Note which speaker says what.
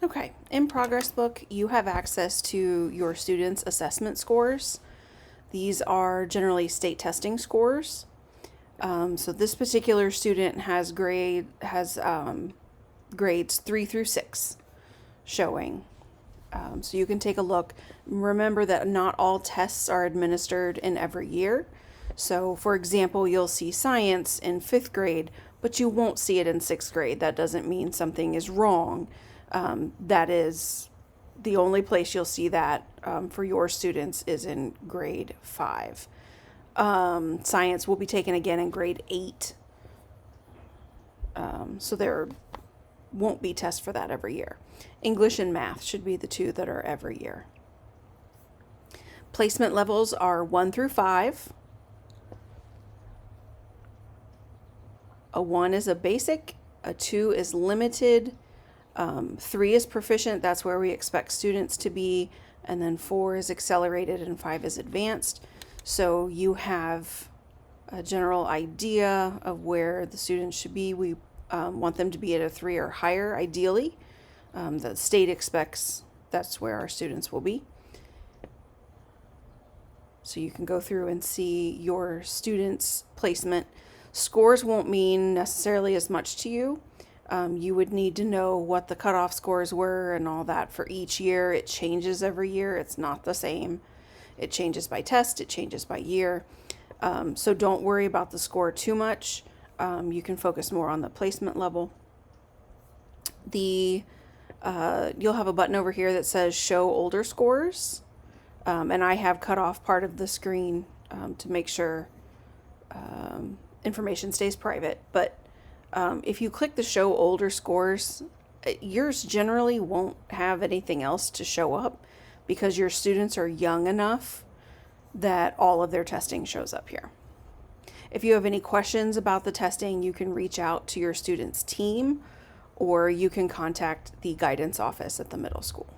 Speaker 1: Okay, in ProgressBook, you have access to your students' assessment scores. These are generally state testing scores. So this particular student has grades 3 through 6 showing. So you can take a look. Remember that not all tests are administered in every year. So, for example, you'll see science in 5th grade, but you won't see it in 6th grade. That doesn't mean something is wrong. That is the only place you'll see that for your students is in grade 5. Science will be taken again in grade 8. So there won't be tests for that every year. English and math should be the two that are every year. Placement levels are 1 through 5. A 1 is a basic, a 2 is limited, 3 is proficient, that's where we expect students to be, and then 4 is accelerated and 5 is advanced. So you have a general idea of where the students should be. We want them to be at a 3 or higher, ideally. The state expects that's where our students will be. So you can go through and see your students' placement. Scores won't mean necessarily as much to you. You would need to know what the cutoff scores were and all that for each year. It changes every year. It's not the same. It changes by test. It changes by year. So don't worry about the score too much. You can focus more on the placement level. You'll have a button over here that says Show Older Scores. And I have cut off part of the screen to make sure information stays private. But if you click the Show Older Scores, yours generally won't have anything else to show up because your students are young enough that all of their testing shows up here. If you have any questions about the testing, you can reach out to your student's team or you can contact the guidance office at the middle school.